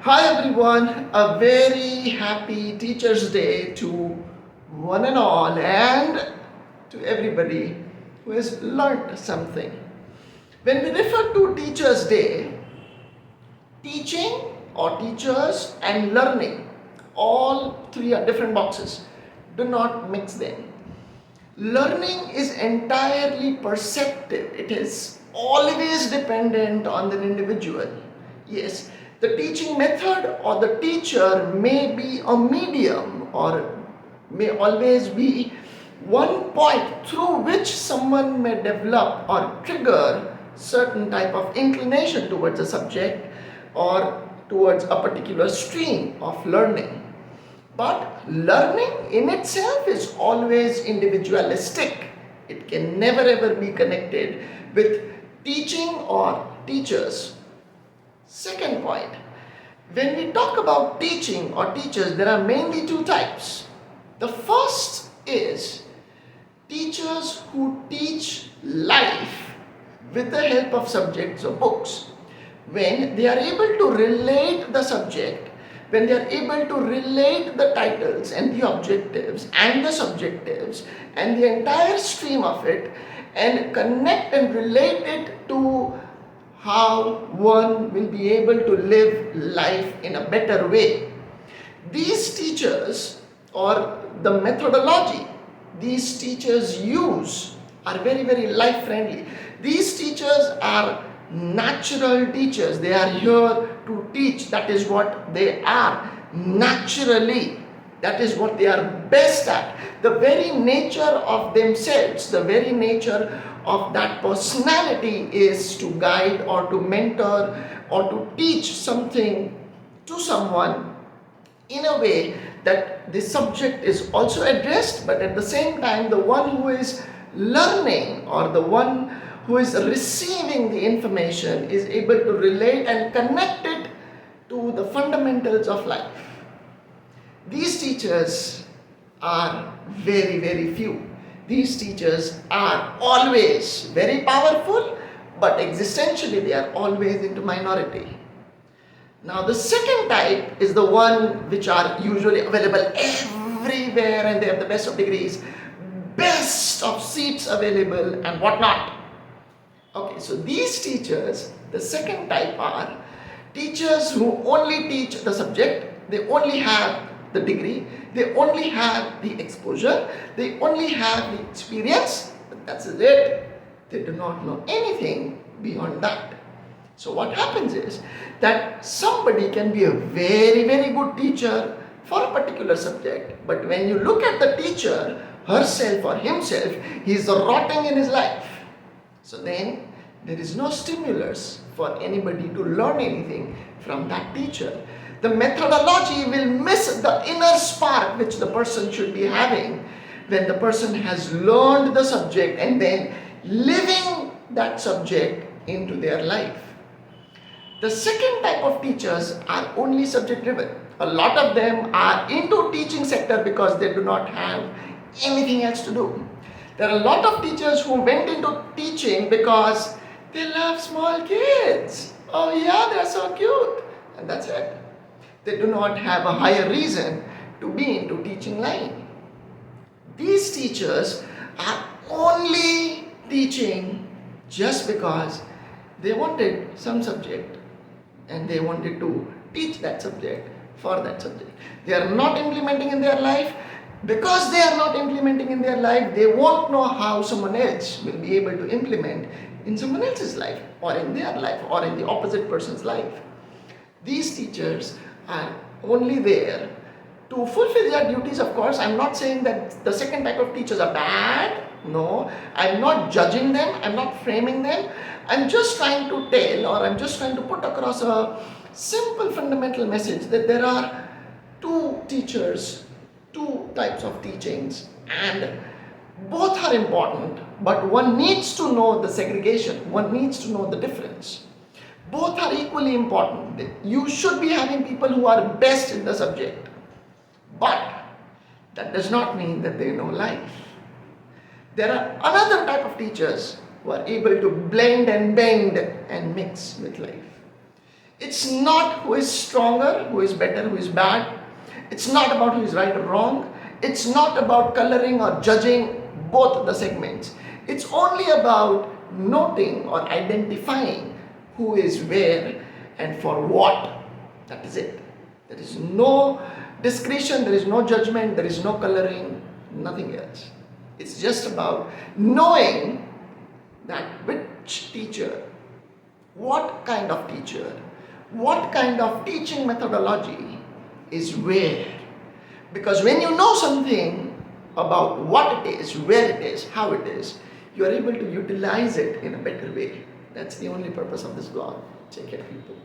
Hi everyone, a very happy Teachers' Day to one and all and to everybody who has learnt something. When we refer to Teachers' Day, teaching or teachers and learning, all three are different boxes. Do not mix them. Learning is entirely perceptive. It is always dependent on the individual. Yes, the teaching method or the teacher may be a medium or may always be one point through which someone may develop or trigger certain type of inclination towards a subject or towards a particular stream of learning. But learning in itself is always individualistic. It can never ever be connected with teaching or teachers. Second point, when we talk about teaching or teachers, there are mainly two types. The first is teachers who teach life with the help of subjects or books. When they are able to relate the subject, when they are able to relate the titles and the objectives and the subjectives and the entire stream of it and connect and relate it to how one will be able to live life in a better way. These teachers or the methodology these teachers use are very, very life friendly. These teachers are natural teachers. They are here to teach. That is what they are naturally. That is what they are best at. The very nature of themselves, the very nature of that personality is to guide or to mentor or to teach something to someone in a way that the subject is also addressed, but at the same time the one who is learning or the one who is receiving the information is able to relate and connect it to the fundamentals of life. These teachers are very, very few. These teachers are always very powerful, but existentially they are always into minority. Now the second type is the one which are usually available everywhere and they have the best of degrees, best of seats available and whatnot. Okay, so these teachers, the second type are teachers who only teach the subject, they only have the degree, they only have the exposure, they only have the experience, but that's it. They do not know anything beyond that. So what happens is that somebody can be a very, very good teacher for a particular subject, but when you look at the teacher, herself or himself, he is rotting in his life. So then there is no stimulus for anybody to learn anything from that teacher. The methodology will miss the inner spark which the person should be having when the person has learned the subject and then living that subject into their life. The second type of teachers are only subject driven. A lot of them are into teaching sector because they do not have anything else to do. There are a lot of teachers who went into teaching because they love small kids. Oh yeah, they're so cute. And that's it. They do not have a higher reason to be into teaching line. These teachers are only teaching just because they wanted some subject and they wanted to teach that subject for that subject. They are not implementing in their life. Because they are not implementing in their life, they won't know how someone else will be able to implement in someone else's life or in their life or in the opposite person's life. These teachers are only there to fulfill their duties. Of course, I'm not saying that the second type of teachers are bad. No, I'm not judging them. I'm not framing them. I'm just trying to tell or I'm just trying to put across a simple fundamental message that there are two teachers, two types of teachings, and both are important, but one needs to know the segregation, one needs to know the difference. Both are equally important. You should be having people who are best in the subject, but that does not mean that they know life. There are another type of teachers who are able to blend and bend and mix with life. It's not who is stronger, who is better, who is bad. It's not about who is right or wrong. It's not about coloring or judging both the segments. It's only about noting or identifying who is where and for what. That is it. There is no discretion, there is no judgment, there is no coloring, nothing else. It's just about knowing that which teacher, what kind of teacher, what kind of teaching methodology is where. Because when you know something about what it is, where it is, how it is, you are able to utilize it in a better way. That's the only purpose of this blog. Take care, people.